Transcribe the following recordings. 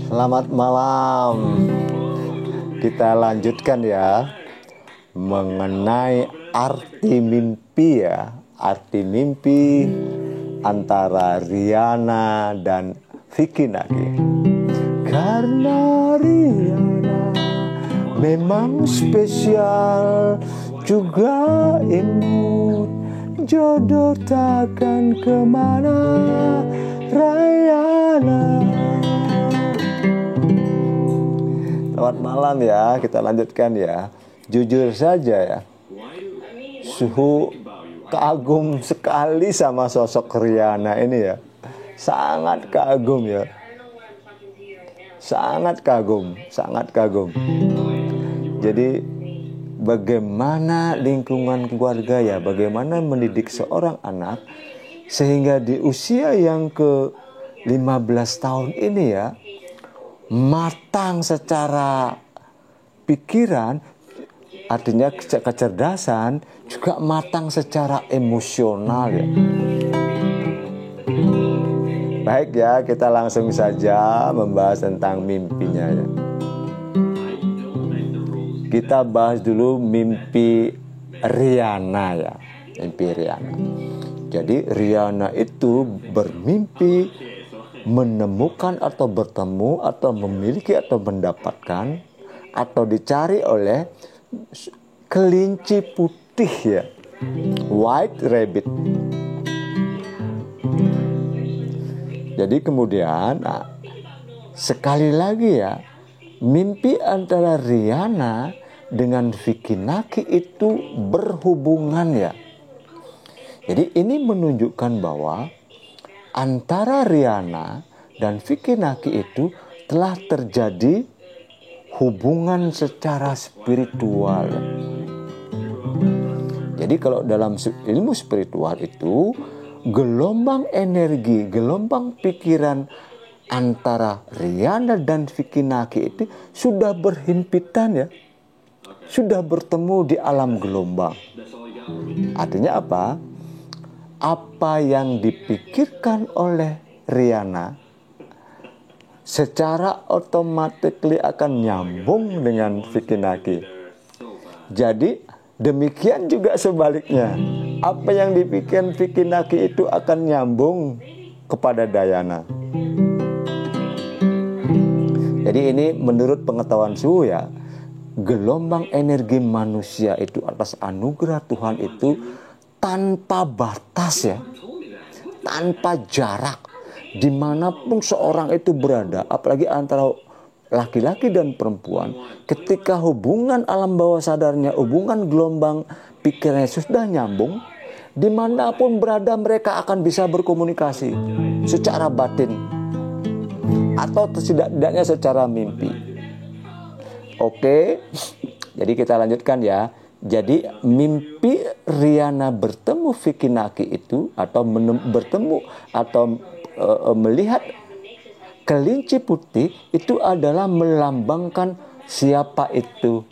Selamat malam. Kita lanjutkan ya mengenai arti mimpi ya. Arti mimpi antara Rihanna dan Vicky Naki. Karena Rihanna memang spesial, juga imut, jodoh takkan kemana. Rihanna. Selamat malam ya, kita lanjutkan ya. Jujur saja ya, Suhu kagum sekali sama sosok Rihanna ini ya. Sangat kagum ya. Sangat kagum. Jadi bagaimana lingkungan keluarga ya, bagaimana mendidik seorang anak sehingga di usia yang ke 15 tahun ini ya, matang secara pikiran, artinya kecerdasan, juga matang secara emosional ya. Baik ya, kita langsung saja membahas tentang mimpinya ya. Kita bahas dulu mimpi Rihanna ya. Mimpi Rihanna. Jadi Rihanna itu bermimpi menemukan atau bertemu atau memiliki atau mendapatkan atau dicari oleh kelinci putih ya, white rabbit. Jadi kemudian sekali lagi ya, mimpi antara Rihanna dengan Vicky Naki itu berhubungan ya. Jadi ini menunjukkan bahwa antara Rihanna dan Vicky Naki itu telah terjadi hubungan secara spiritual. Jadi kalau dalam ilmu spiritual itu gelombang energi, gelombang pikiran antara Rihanna dan Vicky Naki itu sudah berhimpitan ya. Sudah bertemu di alam gelombang. Artinya apa? Apa yang dipikirkan oleh Rihanna secara otomatis akan nyambung dengan Vicky Naki. Jadi demikian juga sebaliknya. Apa yang dipikirkan Vicky Naki itu akan nyambung kepada Diana. Jadi ini menurut pengetahuan Suhu ya, gelombang energi manusia itu atas anugerah Tuhan itu tanpa batas ya, tanpa jarak, dimanapun seorang itu berada, apalagi antara laki-laki dan perempuan, ketika hubungan alam bawah sadarnya, hubungan gelombang pikirannya sudah nyambung, dimanapun berada mereka akan bisa berkomunikasi secara batin atau setidaknya secara mimpi. Oke, jadi kita lanjutkan ya. Jadi mimpi Rihanna bertemu Vicky Naki itu atau bertemu atau melihat kelinci putih itu adalah melambangkan siapa itu?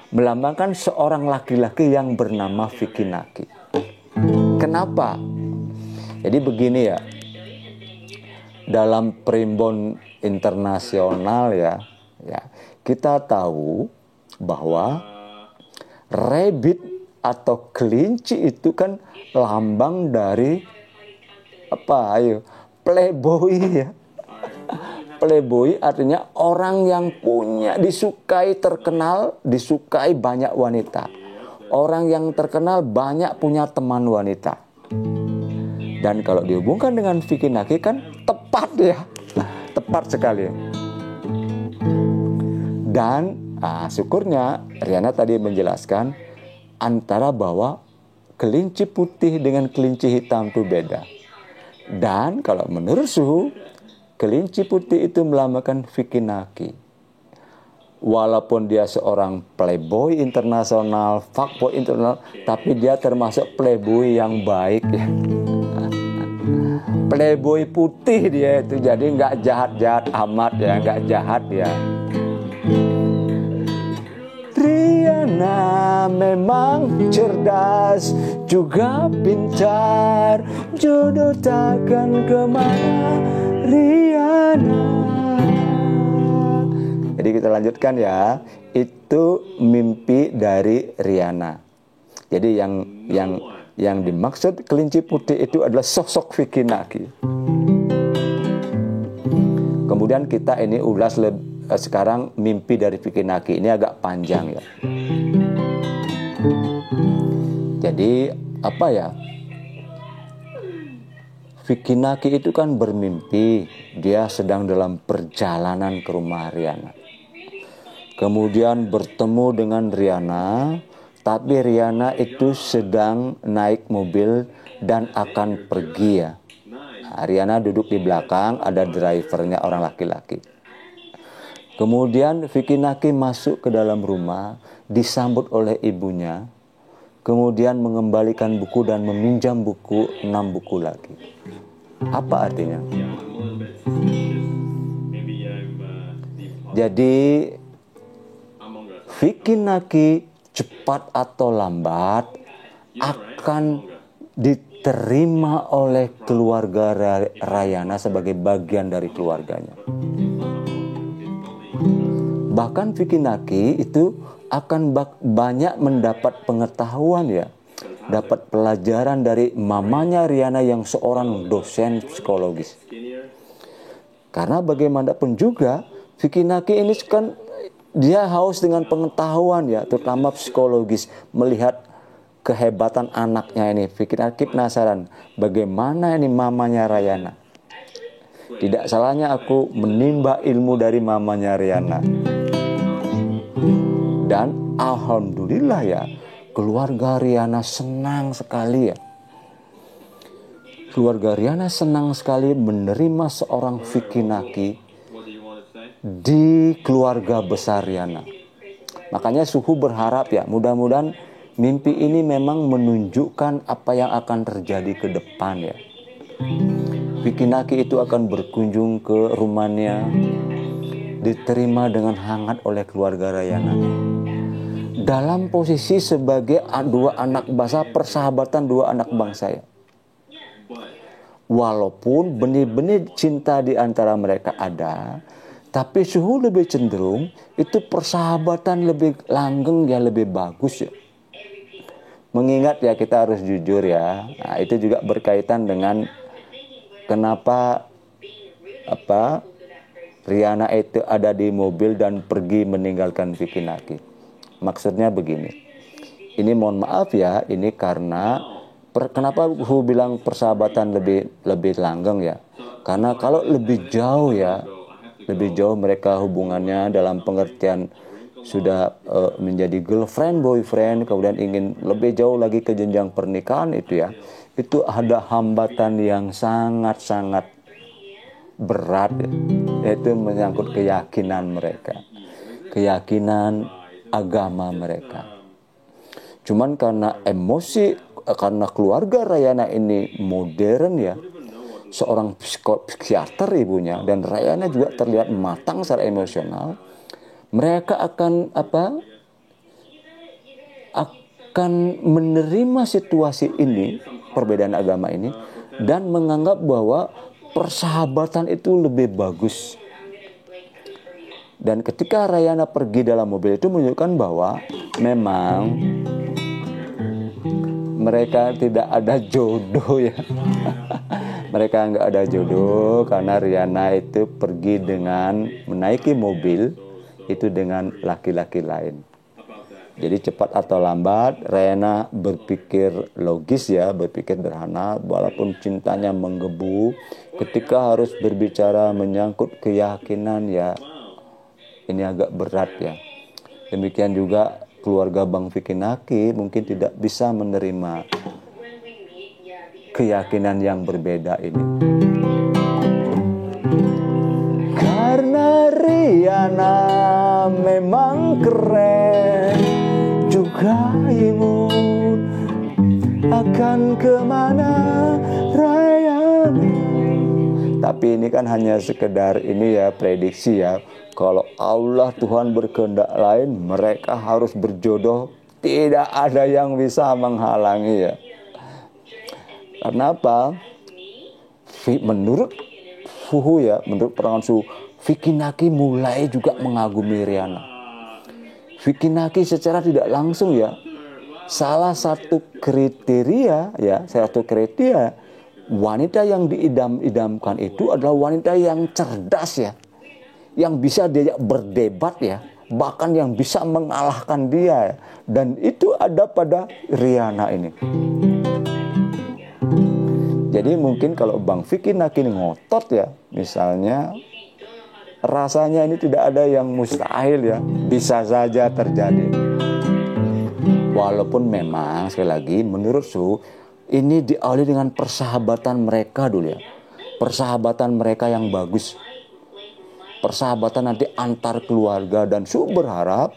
Melambangkan seorang laki-laki yang bernama Vicky Naki. Kenapa? Jadi begini ya. Dalam primbon internasional ya, kita tahu bahwa rabbit atau kelinci itu kan lambang dari apa? Ayo, playboy ya. Playboy artinya orang yang punya, disukai, terkenal, disukai banyak wanita. Orang yang terkenal banyak punya teman wanita. Dan kalau dihubungkan dengan Vicky Naki kan tepat ya. Tepat sekali. Dan syukurnya Rihanna tadi menjelaskan antara bahwa kelinci putih dengan kelinci hitam itu beda. Dan kalau menurut Suhu, kelinci putih itu melambangkan Vicky Naki. Walaupun dia seorang playboy internasional, fuckboy internasional, tapi dia termasuk playboy yang baik ya. Playboy putih dia itu, jadi nggak jahat-jahat amat ya, nggak jahat ya. Rihanna Riana memang cerdas juga pintar, jodoh takkan kemana Riana. Jadi kita lanjutkan ya. Itu mimpi dari Riana. Jadi yang dimaksud kelinci putih itu adalah sosok Vicky Naki. Kemudian kita ini ulas sekarang mimpi dari Vicky Naki. Ini agak panjang ya. Jadi apa ya? Vicky Naki itu kan bermimpi dia sedang dalam perjalanan ke rumah Riana. Kemudian bertemu dengan Riana, tapi Riana itu sedang naik mobil dan akan pergi ya. Riana duduk di belakang, ada drivernya orang laki-laki. Kemudian Vicky Naki masuk ke dalam rumah, disambut oleh ibunya, kemudian mengembalikan buku dan meminjam buku 6 buku lagi. Apa artinya? Jadi Vicky Naki cepat atau lambat akan diterima oleh keluarga Rayana sebagai bagian dari keluarganya. Bahkan Vicky Naki itu akan banyak mendapat pengetahuan ya, dapat pelajaran dari mamanya Riana yang seorang dosen psikologis. Karena bagaimanapun juga Vicky Naki ini kan dia haus dengan pengetahuan ya, terutama psikologis, melihat kehebatan anaknya ini. Vicky Naki penasaran bagaimana ini mamanya Rayana. Tidak salahnya aku menimba ilmu dari mamanya Riana. Dan alhamdulillah ya, keluarga Riana senang sekali ya. Keluarga Riana senang sekali menerima seorang Vicky Naki di keluarga besar Riana. Makanya Suhu berharap ya, mudah-mudahan mimpi ini memang menunjukkan apa yang akan terjadi ke depan ya. Vicky Naki itu akan berkunjung ke rumahnya, diterima dengan hangat oleh keluarga Rayana. Dalam posisi sebagai dua anak bangsa, persahabatan dua anak bangsa ya. Walaupun benih-benih cinta di antara mereka ada, tapi Suhu lebih cenderung itu persahabatan lebih langgeng ya, lebih bagus ya. Mengingat ya, kita harus jujur ya. Nah, itu juga berkaitan dengan kenapa Riana itu ada di mobil dan pergi meninggalkan Vicky Naki. Maksudnya begini. Ini mohon maaf ya, ini karena kenapa Suhu bilang persahabatan lebih langgeng ya? Karena kalau lebih jauh ya, lebih jauh mereka hubungannya dalam pengertian sudah menjadi girlfriend, boyfriend, kemudian ingin lebih jauh lagi ke jenjang pernikahan itu ya, itu ada hambatan yang sangat-sangat berat ya, yaitu menyangkut keyakinan mereka, keyakinan agama mereka. Cuman karena emosi, karena keluarga Rayana ini modern ya, seorang psikiater ibunya, dan Rayana juga terlihat matang secara emosional, mereka akan menerima situasi ini, perbedaan agama ini, dan menganggap bahwa persahabatan itu lebih bagus. Dan ketika Rayana pergi dalam mobil itu menunjukkan bahwa memang mereka tidak ada jodoh ya. Mereka nggak ada jodoh karena Riana itu pergi dengan menaiki mobil itu dengan laki-laki lain. Jadi cepat atau lambat Riana berpikir logis ya, berpikir sederhana, walaupun cintanya menggebu, ketika harus berbicara menyangkut keyakinan ya, ini agak berat ya. Demikian juga keluarga Bang Vicky Naki mungkin tidak bisa menerima keyakinan yang berbeda ini. Karena Riana memang keren juga imun, akan kemana Riana Tapi ini kan hanya sekedar ini ya, prediksi ya. Kalau Allah Tuhan berkehendak lain, mereka harus berjodoh. Tidak ada yang bisa menghalangi ya. Karena apa? Menurut suhu ya, menurut perangan suhu, Vicky Naki mulai juga mengagumi Rihanna. Vicky Naki secara tidak langsung ya, salah satu kriteria wanita yang diidam-idamkan itu adalah wanita yang cerdas ya, yang bisa diajak berdebat ya, bahkan yang bisa mengalahkan dia ya. Dan itu ada pada Rihanna ini. Jadi mungkin kalau Bang Vicky Naki ini ngotot ya, misalnya, rasanya ini tidak ada yang mustahil ya, bisa saja terjadi. Walaupun memang sekali lagi menurut Su, ini diawali dengan persahabatan mereka dulu ya, persahabatan mereka yang bagus, persahabatan nanti antar keluarga, dan Su berharap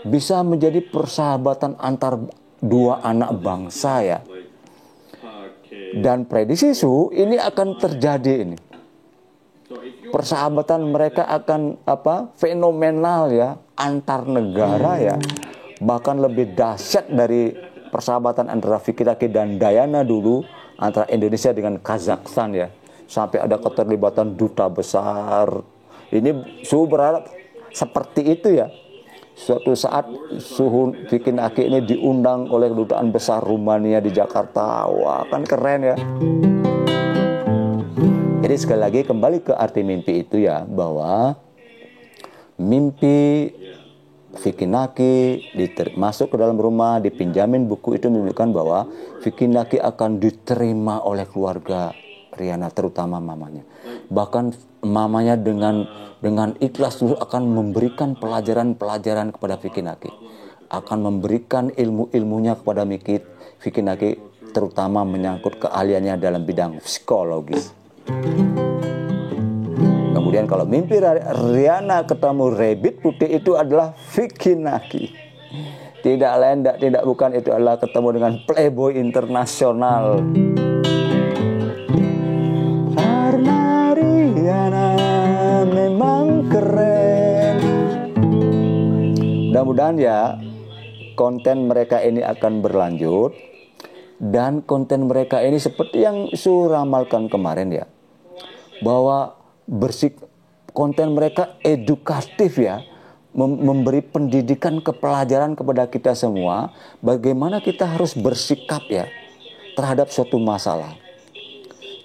bisa menjadi persahabatan antar dua anak bangsa ya. Dan prediksi Su, ini akan terjadi ini. Persahabatan mereka akan fenomenal ya, antar negara ya. Bahkan lebih dahsyat dari persahabatan antara Vicky Naki dan Diana dulu, antara Indonesia dengan Kazakhstan ya. Sampai ada keterlibatan duta besar. Ini Su berharap seperti itu ya. Suatu saat Vicky Naki ini diundang oleh kedutaan besar Rumania di Jakarta. Wah, kan keren ya. Jadi sekali lagi kembali ke arti mimpi itu ya, bahwa mimpi Vicky Naki masuk ke dalam rumah, dipinjamin buku itu menunjukkan bahwa Vicky Naki akan diterima oleh keluarga Rihanna, terutama mamanya. Bahkan mamanya dengan ikhlas dulu akan memberikan pelajaran-pelajaran kepada Vicky Naki, akan memberikan ilmu-ilmunya kepada Vicky Naki, terutama menyangkut keahliannya dalam bidang psikologis. Kemudian kalau mimpi Rihanna ketemu rabbit putih, itu adalah Vicky Naki. Tidak lain, tidak bukan, itu adalah ketemu dengan playboy internasional. Karena Rihanna memang keren. Mudah-mudahan ya konten mereka ini akan berlanjut. Dan konten mereka ini seperti yang Su ramalkan kemarin ya, bahwa konten mereka edukatif ya, memberi pendidikan kepelajaran kepada kita semua, bagaimana kita harus bersikap ya terhadap suatu masalah.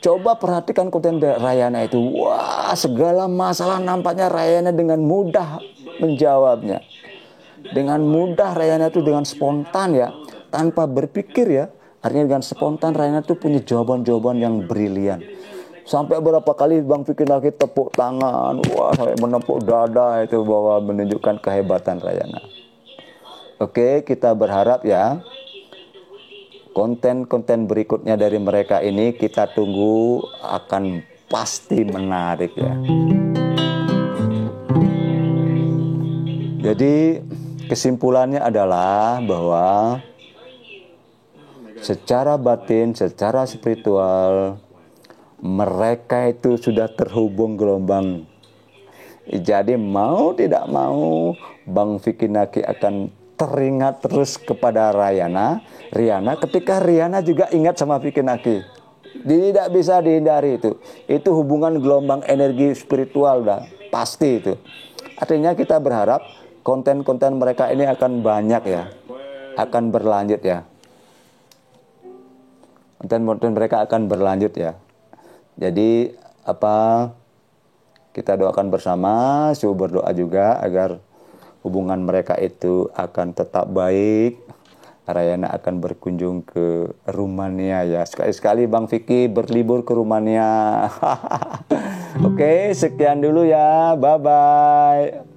Coba perhatikan konten Rihanna itu, wah, segala masalah nampaknya Rihanna dengan mudah menjawabnya. Dengan mudah Rihanna itu dengan spontan ya, tanpa berpikir ya. Artinya dengan spontan Rihanna itu punya jawaban-jawaban yang brilian. Sampai berapa kali Bang Vicky Naki tepuk tangan, wah, sampai menepuk dada itu, bahwa menunjukkan kehebatan Rihanna. Oke, kita berharap ya konten-konten berikutnya dari mereka ini kita tunggu, akan pasti menarik ya. Jadi kesimpulannya adalah bahwa secara batin, secara spiritual, mereka itu sudah terhubung gelombang. Jadi mau tidak mau Bang Vicky Naki akan teringat terus kepada Rihanna ketika Rihanna juga ingat sama Vicky Naki. Tidak bisa dihindari itu. Itu hubungan gelombang energi spiritual dah, pasti itu. Artinya kita berharap konten-konten mereka ini akan banyak ya, akan berlanjut ya. Konten-konten mereka akan berlanjut ya. Jadi kita doakan bersama, Su berdoa juga agar hubungan mereka itu akan tetap baik. Rihanna akan berkunjung ke Rumania ya. Sekali-sekali Bang Vicky berlibur ke Rumania. Oke, sekian dulu ya. Bye-bye.